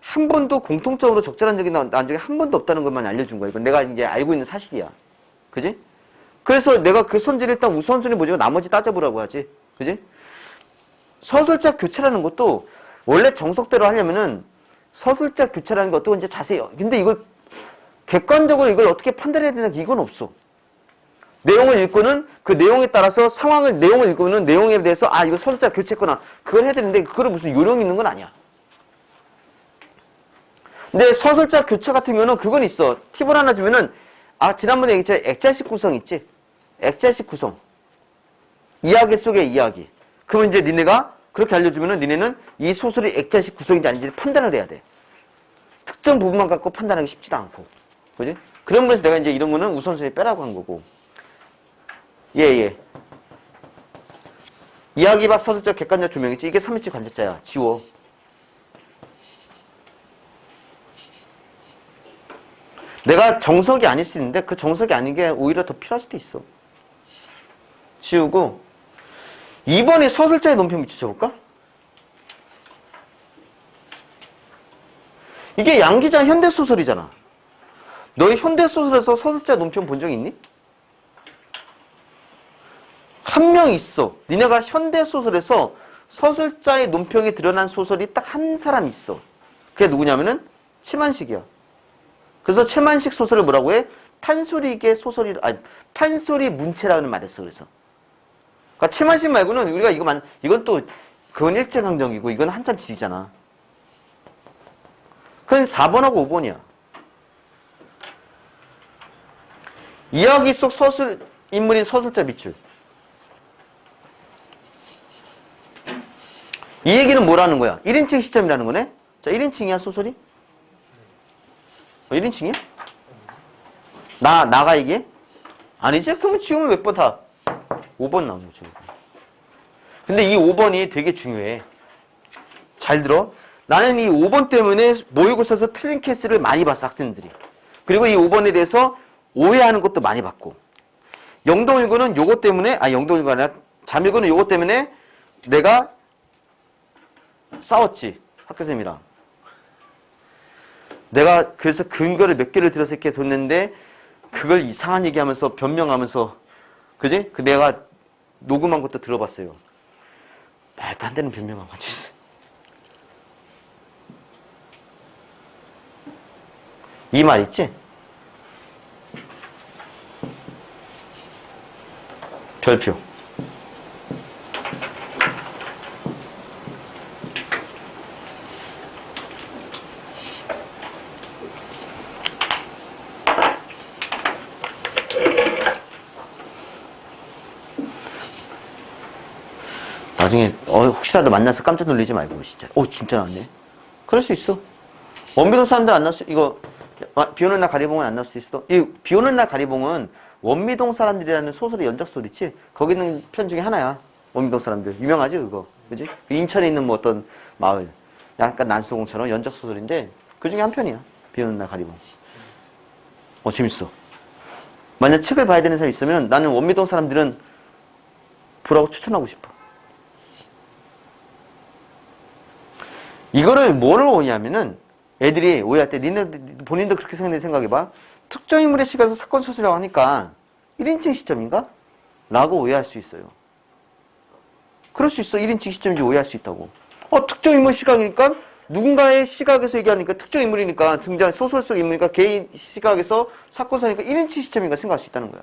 한 번도 공통적으로 적절한 적이 나온 적이 한 번도 없다는 것만 알려준 거야. 이건 내가 이제 알고 있는 사실이야. 그지? 그래서 내가 그 선지를 일단 우선순위 보지고 나머지 따져보라고 하지. 그지? 서술자 교체라는 것도 원래 정석대로 하려면은 서술자 교체라는 것도 이제 자세히, 근데 이걸 객관적으로 이걸 어떻게 판단해야 되나 이건 없어. 내용을 읽고는 그 내용에 따라서 내용을 읽고는 내용에 대해서 이거 서술자 교체했구나. 그걸 해야 되는데 그거를 무슨 요령이 있는 건 아니야. 근데 서술자 교체 같은 경우는 그건 있어. 팁을 하나 주면은, 지난번에 얘기했잖아. 액자식 구성 있지? 액자식 구성. 이야기 속의 이야기. 그러면 이제 니네가 그렇게 알려주면은 니네는 이 소설이 액자식 구성인지 아닌지 판단을 해야 돼. 특정 부분만 갖고 판단하기 쉽지도 않고. 그지? 그런 면에서 내가 이제 이런 거는 우선순위 빼라고 한 거고. 예. 이야기와 서술적 객관적 조명이지. 이게 3일치 관제자야. 지워. 내가 정석이 아닐 수 있는데 그 정석이 아닌 게 오히려 더 필요할 수도 있어. 지우고 2번에 서술자의 논평 밑에 쳐볼까? 이게 양기장 현대소설이잖아. 너희 현대소설에서 서술자 논평 본 적 있니? 한 명 있어. 니네가 현대소설에서 서술자의 논평에 드러난 소설이 딱 한 사람 있어. 그게 누구냐면은 최만식이야. 그래서 최만식 소설을 뭐라고 해? 판소리계 소설이, 아니, 판소리 문체라는 말을 써, 그래서. 그러니까 최만식 말고는 우리가 이건 또, 그건 일제강점기고, 이건 한참 뒤잖아. 그건 4번하고 5번이야. 이야기 속 인물인 서술자 밑줄. 이 얘기는 뭐라는 거야? 1인칭 시점이라는 거네? 자, 1인칭이야, 소설이? 1인칭이야? 나가 얘기해? 아니지? 그러면 지금은 몇 번 다? 5번 나오는 거죠. 근데 이 5번이 되게 중요해. 잘 들어. 나는 이 5번 때문에 모의고사에서 틀린 케이스를 많이 봤어, 학생들이. 그리고 이 5번에 대해서 오해하는 것도 많이 봤고. 영동일고는 요것 때문에, 영동일고 아니라 잠일고는 요것 때문에 내가 싸웠지, 학교선생님이랑. 내가 그래서 근거를 몇 개를 들어서 이렇게 뒀는데 그걸 이상한 얘기하면서 변명하면서, 그지? 내가 녹음한 것도 들어봤어요. 말도 안 되는 변명한 거지. 이 말 있지? 별표. 나중에 혹시라도 만나서 깜짝 놀라지 말고 진짜. 진짜 나왔네. 그럴 수 있어. 원미동 사람들 안 나왔어. 이거 비 오는 날 가리봉은 안 나올 수 있어. 이 비 오는 날 가리봉은 원미동 사람들이라는 소설의 연작소설 있지? 거기 있는 편 중에 하나야. 원미동 사람들. 유명하지 그거. 그지? 인천에 있는 뭐 어떤 마을. 약간 난소공처럼 연작소설인데 그 중에 한 편이야. 비 오는 날 가리봉. 재밌어. 만약 책을 봐야 되는 사람이 있으면 나는 원미동 사람들은 보라고 추천하고 싶어. 이거를 뭐를 오냐면은 애들이 오해할 때 본인도 그렇게 생각해봐. 특정 인물의 시각에서 사건 소설이라고 하니까 1인칭 시점인가? 라고 오해할 수 있어요. 그럴 수 있어. 1인칭 시점인지 오해할 수 있다고. 특정 인물 시각이니까 누군가의 시각에서 얘기하니까 특정 인물이니까 등장 소설 속 인물이니까 개인 시각에서 사건 사니까 1인칭 시점인가 생각할 수 있다는 거야.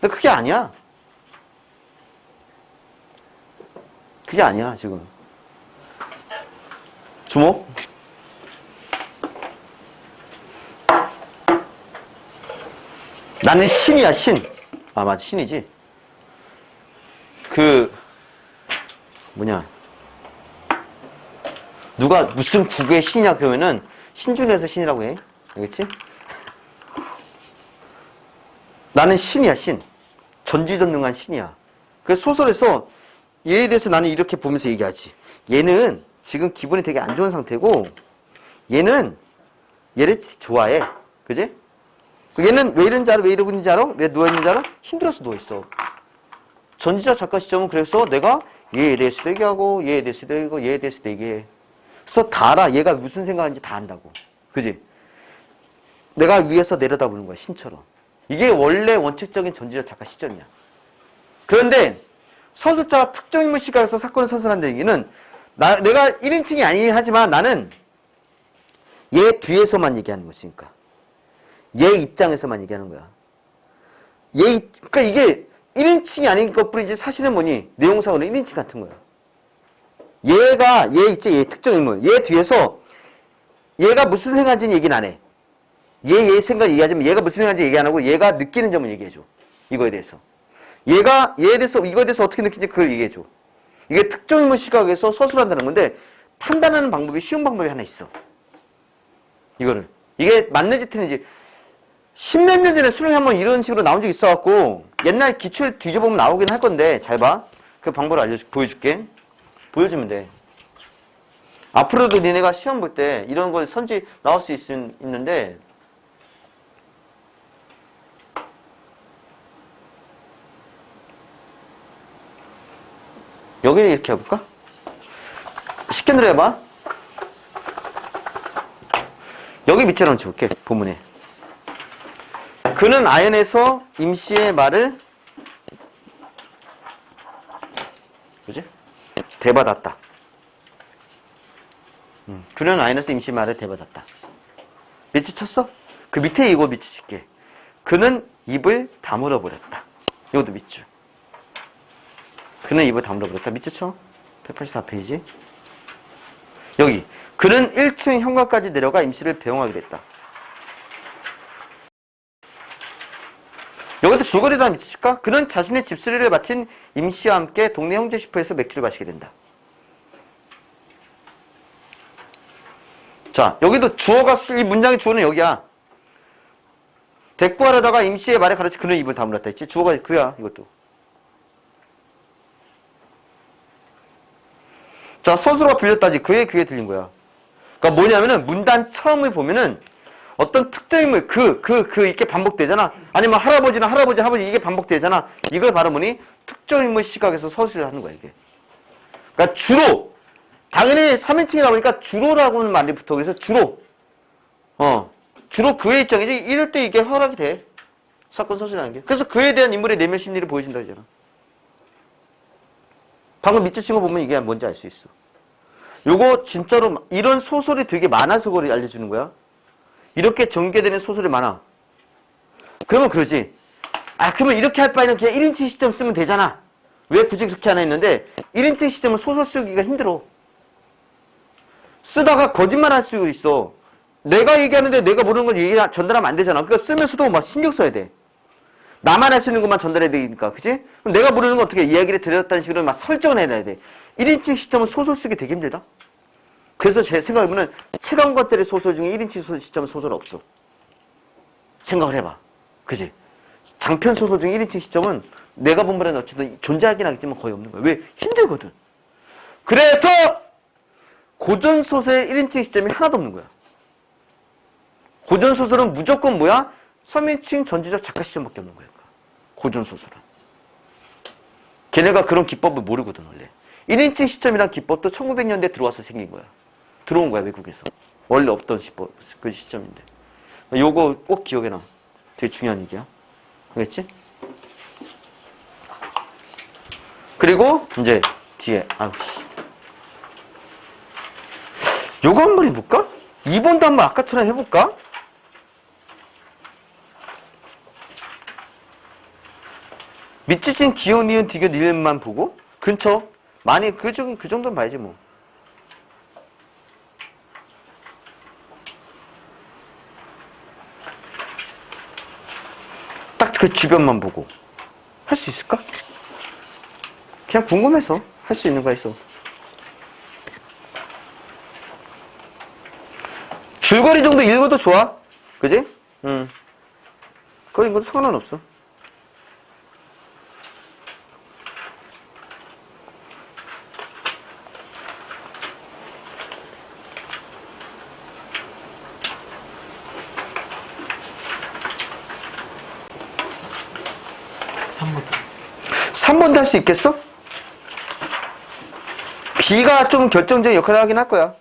근데 그게 아니야. 그게 아니야 지금. 주목. 나는 신이야, 신. 맞아, 신이지. 누가 무슨 국의 신이냐 그러면은 신중에서 신이라고 해. 알겠지? 나는 신이야, 신. 전지전능한 신이야. 그래서 소설에서 얘에 대해서 나는 이렇게 보면서 얘기하지. 얘는 지금 기분이 되게 안 좋은 상태고 얘는 얘를 좋아해. 그지? 얘는 왜 이런지 알아? 왜 이러고 있는지 알아? 왜 누워있는지 알아? 힘들어서 누워있어. 전지자 작가 시점은 그래서 내가 얘에 대해서도 얘기하고 얘에 대해서도 얘기하고 얘에 대해서도 얘기해. 그래서 다 알아. 얘가 무슨 생각하는지 다 안다고. 그지? 내가 위에서 내려다보는 거야. 신처럼. 이게 원래 원칙적인 전지자 작가 시점이야. 그런데 서술자가 특정 인물 시각에서 사건을 서술한다는 얘기는 내가 1인칭이 아니긴 하지만 나는 얘 뒤에서만 얘기하는 것이니까. 얘 입장에서만 얘기하는 거야. 그러니까 이게 1인칭이 아닌 것뿐이지 사실은 뭐니? 내용상으로는 1인칭 같은 거야. 얘 있지? 얘 특정 인물. 얘 뒤에서 얘가 무슨 생각인지는 얘기는 안 해. 얘 생각 얘기하지만 얘가 무슨 생각인지 얘기 안 하고 얘가 느끼는 점을 얘기해줘. 이거에 대해서. 이거에 대해서 어떻게 느끼는지 그걸 얘기해줘. 이게 특정 인물 시각에서 서술한다는 건데 판단하는 방법이 쉬운 방법이 하나 있어. 이거를. 이게 맞는지 틀린지. 십몇 년 전에 수능이 한번 이런 식으로 나온 적이 있어갖고 옛날 기출 뒤져보면 나오긴 할 건데 잘 봐. 그 방법을 보여줄게. 보여주면 돼. 앞으로도 니네가 시험 볼 때 이런 거 선지 나올 수 있는데 여기를 이렇게 해볼까? 쉽게 들어봐. 여기 밑줄을 한번 쳐볼게. 본문에. 그는 아연에서 임씨의 말을 그지? 대받았다. 그는 마이너스 임시 말에 대받았다. 밑줄 쳤어? 그 밑에 이거 밑줄 칠게. 그는 입을 다물어 버렸다. 이것도 밑줄. 그는 입을 다물어 버렸다. 밑줄 쳐. 184페이지. 여기. 그는 1층 현관까지 내려가 임씨를 배웅하게 됐다. 여기도 줄거리다 밑줄 칠까? 그는 자신의 집수리를 마친 임씨와 함께 동네 형제 슈퍼에서 맥주를 마시게 된다. 자, 여기도 주어가, 이 문장의 주어는 여기야. 대꾸하려다가 임씨의 말에 가르쳐 그는 입을 다물었다 했지. 주어가 그야, 이것도. 자, 서술어가 들렸다지. 그의 귀에 들린 거야. 그러니까 뭐냐면은, 문단 처음을 보면은, 어떤 특정 인물, 이렇게 반복되잖아. 아니면 할아버지, 이게 반복되잖아. 이걸 바라보니, 특정 인물 시각에서 서술을 하는 거야, 이게. 그러니까 주로, 당연히 3인칭이다 보니까 주로라고는 말이 붙어. 그래서 주로. 주로 그의 입장이지. 이럴 때 이게 허락이 돼. 사건 서술이라는 게. 그래서 그에 대한 인물의 내면 심리를 보여준다 하잖아. 방금 밑줄 친 거 보면 이게 뭔지 알 수 있어. 요거 진짜로 이런 소설이 되게 많아서 그걸 알려주는 거야. 이렇게 전개되는 소설이 많아. 그러면 그러지. 그러면 이렇게 할 바에는 그냥 1인칭 시점 쓰면 되잖아. 왜 굳이 그렇게 하나 했는데 1인칭 시점은 소설 쓰기가 힘들어. 쓰다가 거짓말 할 수 있어. 내가 얘기하는데 내가 모르는 건 얘기 전달하면 안 되잖아. 그러니까 쓰면서도 막 신경 써야 돼. 나만 할 수 있는 것만 전달해야 되니까. 그치? 그럼 내가 모르는 건 어떻게 이야기를 드렸다는 식으로 막 설정을 해놔야 돼. 1인칭 시점은 소설 쓰기 되게 힘들다. 그래서 제 생각해보면 책 한 권짜리 소설 중에 1인칭 시점은 소설 없어. 생각을 해봐. 그치? 장편 소설 중에 1인칭 시점은 내가 본 바에는 어쨌든 존재하긴 하겠지만 거의 없는 거야. 왜? 힘들거든. 그래서 고전소설의 1인칭 시점이 하나도 없는 거야. 고전소설은 무조건 뭐야? 3인칭 전지적 작가 시점밖에 없는 거야. 고전소설은. 걔네가 그런 기법을 모르거든 원래. 1인칭 시점이란 기법도 1900년대에 들어와서 생긴 거야. 들어온 거야 외국에서. 원래 없던 시법, 그 시점인데. 요거 꼭 기억해놔. 되게 중요한 얘기야. 알겠지? 그리고 이제 뒤에 아우씨. 요거 한번 해볼까? 2번도 한번 아까처럼 해볼까? 밑줄 친 기억, 니은, 디귿, 니은만 보고 근처 많이 그 정도는 봐야지 뭐. 딱 그 주변만 보고 할 수 있을까? 그냥 궁금해서 할 수 있는 거 있어. 줄거리 정도 읽어도 좋아. 그지? 그거 읽어도 상관없어. 3번도 할 수 있겠어? B가 좀 결정적인 역할을 하긴 할 거야.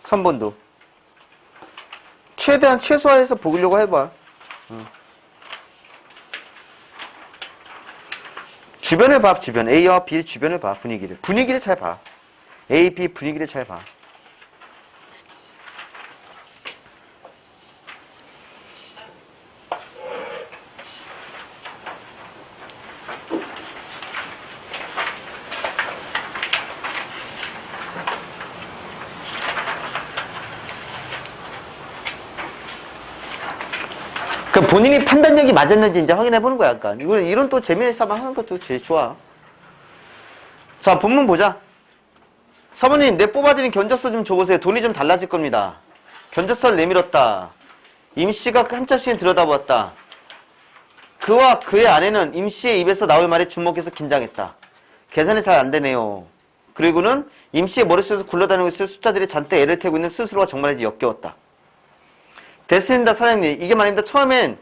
3번도. 최대한 최소화해서 보려고 해봐. 주변을 봐, 주변. A와 B 주변을 봐, 분위기를. 분위기를 잘 봐. A, B 분위기를 잘 봐. 그 본인이 판단력이 맞았는지 이제 확인해 보는 거야, 약간. 이런 또 재미있어만 하는 것도 제일 좋아. 자, 본문 보자. 사모님, 내 뽑아드린 견적서 좀 줘보세요. 돈이 좀 달라질 겁니다. 견적서를 내밀었다. 임씨가 한참씩 들여다보았다. 그와 그의 아내는 임씨의 입에서 나올 말에 주목해서 긴장했다. 계산이 잘 안 되네요. 그리고는 임씨의 머릿속에서 굴러다니고 있을 숫자들이 잔뜩 애를 태우고 있는 스스로가 정말이지 역겨웠다. 됐습니다, 사장님. 이게 말입니다. 처음엔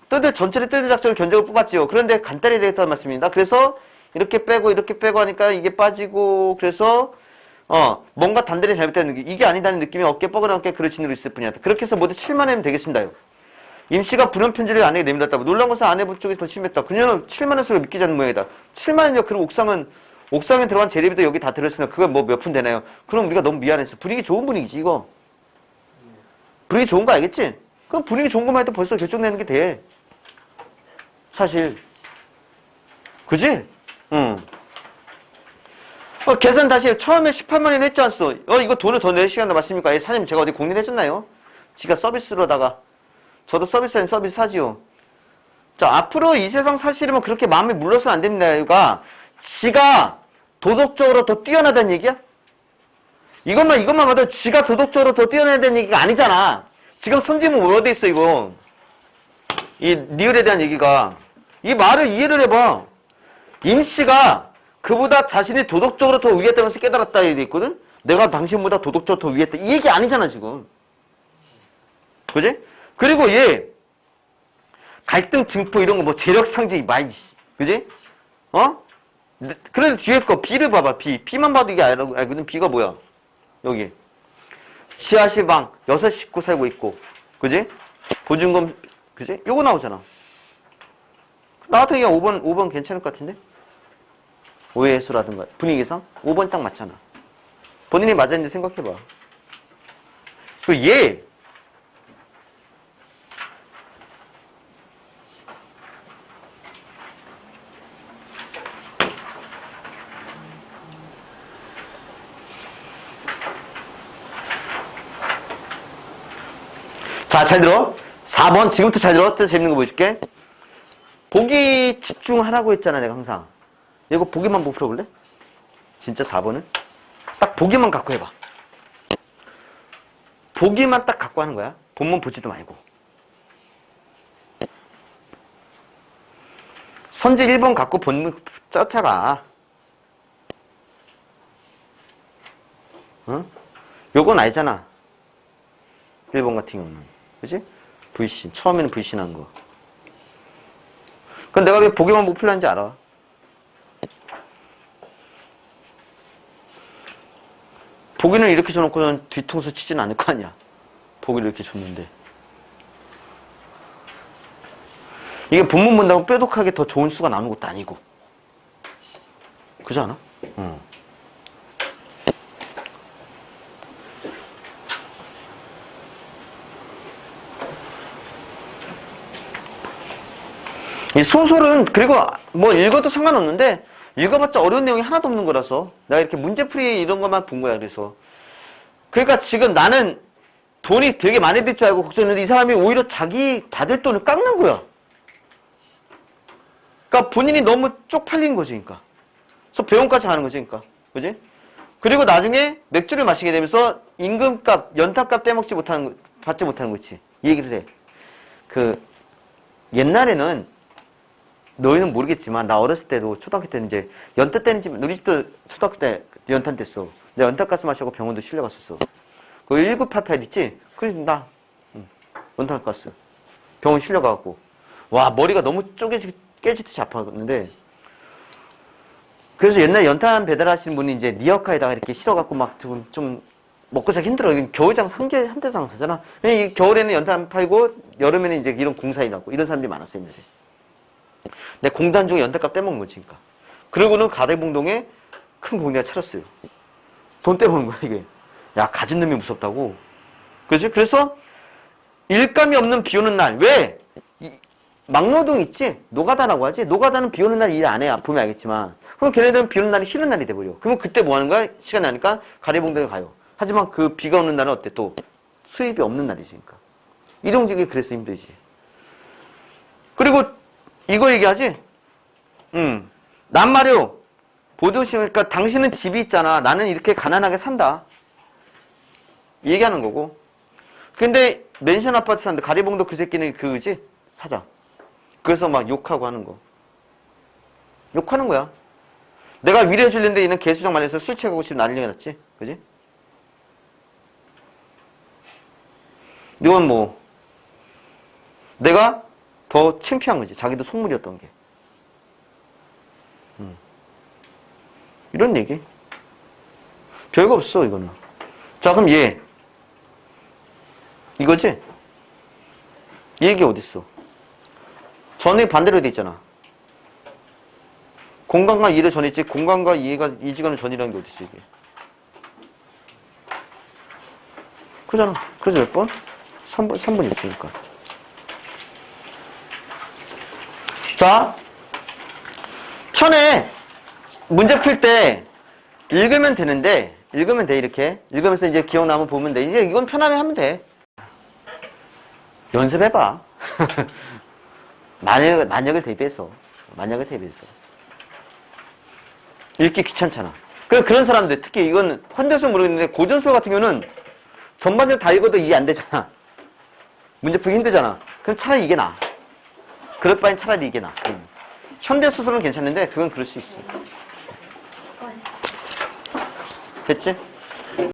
전체의 뜯을 작전을 견적을 뽑았지요. 그런데 간단히 되겠다는 말씀입니다. 그래서 이렇게 빼고 하니까 이게 빠지고, 그래서 뭔가 단단히 잘못된 느낌. 이게 아니다는 느낌이 어깨 뻐근하게 그러신으로 있을 뿐이었다. 그렇게 해서 모두 7만 원이면 되겠습니다요. 임씨가 불륜편지를 아내에게 내밀었다. 놀란 것은 아내분 쪽이 더 심했다. 그녀는 7만 원 소리가 믿기지 않는 모양이다. 7만 원이요? 그럼 옥상에 들어간 재료비도 여기 다 들었으면 그거 뭐 몇 푼 되나요? 그럼 우리가 너무 미안했어. 분위기 좋은 분위기지 이거. 분위기 좋은 거 알겠지? 그럼 분위기 좋은 것만 해도 벌써 결정내는 게 돼. 사실. 그지? 응. 계산 다시 해. 처음에 18만 원 했지 않소? 이거 돈을 더 낼 시간 남았습니까? 사장님 제가 어디 공리를 해줬나요? 지가 서비스로다가. 저도 서비스 아닌 서비스 하지요. 자, 앞으로 이 세상 사실이면 그렇게 마음에 물러서는 안 됩니다. 이유가 지가 도덕적으로 더 뛰어나다는 얘기야? 이것만 봐도 지가 도덕적으로 더 뛰어나다는 얘기가 아니잖아. 지금 선지문 뭐 어디 있어 이거? 이 리을에 대한 얘기가. 이 말을 이해를 해봐. 임씨가 그보다 자신이 도덕적으로 더 위했다는 것을 깨달았다 이렇게 있거든? 내가 당신보다 도덕적으로 더 위했다. 이 얘기 아니잖아 지금. 그지? 그리고 얘 갈등 증폭 이런 거 뭐 재력 상징 많이 그지? 그래도 뒤에 거 B를 봐봐. B만 봐도 이게 알거든. B가 뭐야? 여기 지하실방 6 식구 살고 있고 그지? 보증금 그지? 요거 나오잖아. 나 같은 경우 5번 괜찮을 것 같은데? 오해수라든가 분위기상 5번 딱 맞잖아. 본인이 맞았는지 생각해봐. 그 얘 자, 잘 들어. 4번 지금부터 잘 들어. 또 재밌는 거 보여줄게. 보기 집중하라고 했잖아 내가 항상. 이거 보기만 보고 풀어볼래? 진짜 4번은? 딱 보기만 갖고 해봐. 보기만 딱 갖고 하는 거야. 본문 보지도 말고. 선지 1번 갖고 본문 쫓아가. 응? 요건 알잖아. 1번 같은 경우는. 그지? 불신. 처음에는 불신한 거. 그럼 내가 왜 보기만 보고 풀렸는지 알아. 보기는 이렇게 줘놓고는 뒤통수 치진 않을 거 아니야. 보기를 이렇게 줬는데. 이게 본문 본다고 뾰족하게 더 좋은 수가 나오는 것도 아니고. 그지 않아? 응. 이 소설은 그리고 뭐 읽어도 상관없는데 읽어봤자 어려운 내용이 하나도 없는 거라서 내가 이렇게 문제풀이 이런 것만 본 거야. 그래서 그러니까 지금 나는 돈이 되게 많이 들 줄 알고 걱정했는데 이 사람이 오히려 자기 받을 돈을 깎는 거야. 그러니까 본인이 너무 쪽팔린 거지. 그러니까 그래서 병원까지 가는 거지. 그러니까 그지? 그리고 나중에 맥주를 마시게 되면서 임금값 연탄값 떼먹지 못하는 거, 받지 못하는 거지. 이 얘기를 해. 그 옛날에는 너희는 모르겠지만 나 어렸을 때도 초등학교 때는 이제 연탄 떼는 집 우리 집도 초등학교 때 연탄 뗐어. 내가 연탄가스 마시고 병원도 실려갔었어. 그 1988 있지? 그래 나 연탄가스 병원 실려가고 와 머리가 너무 깨지듯이 아팠는데 그래서 옛날 연탄 배달하시는 분이 이제 리어카에다가 이렇게 실어갖고 막 좀 먹고 살기 힘들어. 겨울장 한대 장사잖아. 이 겨울에는 연탄 팔고 여름에는 이제 이런 공사일하고 이런 사람들이 많았어요. 옛날에. 내 공단 중에 연탄값 떼먹는 거지, 그러니까. 그러고는 가대봉동에 큰 공장을 차렸어요. 돈 떼먹는 거야, 이게. 야, 가진 놈이 무섭다고. 그렇지? 그래서 일감이 없는 비 오는 날. 왜? 막노동 있지? 노가다라고 하지? 노가다는 비 오는 날 일 안 해. 보면 알겠지만. 그럼 걔네들은 비 오는 날이 쉬는 날이 돼버려. 그러면 그때 뭐 하는 거야? 시간 나니까 가대봉동에 가요. 하지만 그 비가 오는 날은 어때? 또 수입이 없는 날이지, 그러니까. 일용직이 그래서 힘들지. 그리고 이거 얘기하지? 난 말이요. 보도시, 그러니까 당신은 집이 있잖아. 나는 이렇게 가난하게 산다. 얘기하는 거고. 근데 맨션 아파트 사는데 가리봉도 그 새끼는 그지? 사장. 그래서 막 욕하고 하는 거. 욕하는 거야. 내가 위로해주려는데 얘는 개수작 말려서 술 취하고 지금 난리가 났지? 그지? 이건 뭐 내가 더 창피한 거지. 자기도 속물이었던 게. 이런 얘기. 별거 없어, 이거는. 자, 그럼 얘. 이거지? 이 얘기 어딨어? 전이 반대로 돼 있잖아. 공간과 이해를 전했지 공간과 이해가 이지간을 전이라는 게 어딨어 이게. 그잖아. 그래서 몇 번? 3번 있으니까. 자, 편에 문제 풀 때 읽으면 되는데, 읽으면 돼, 이렇게. 읽으면서 이제 기억나면 보면 돼. 이제 이건 편하게 하면 돼. 연습해봐. 만약을 대비해서. 읽기 귀찮잖아. 그런 사람들, 특히 이건 헌데서 모르겠는데, 고전술 같은 경우는 전반적으로 다 읽어도 이해 안 되잖아. 문제 풀기 힘들잖아. 그럼 차라리 이게 나아. 그럴 바엔 차라리 이게 나아. 현대소설은 괜찮은데, 그건 그럴 수 있어. 됐지?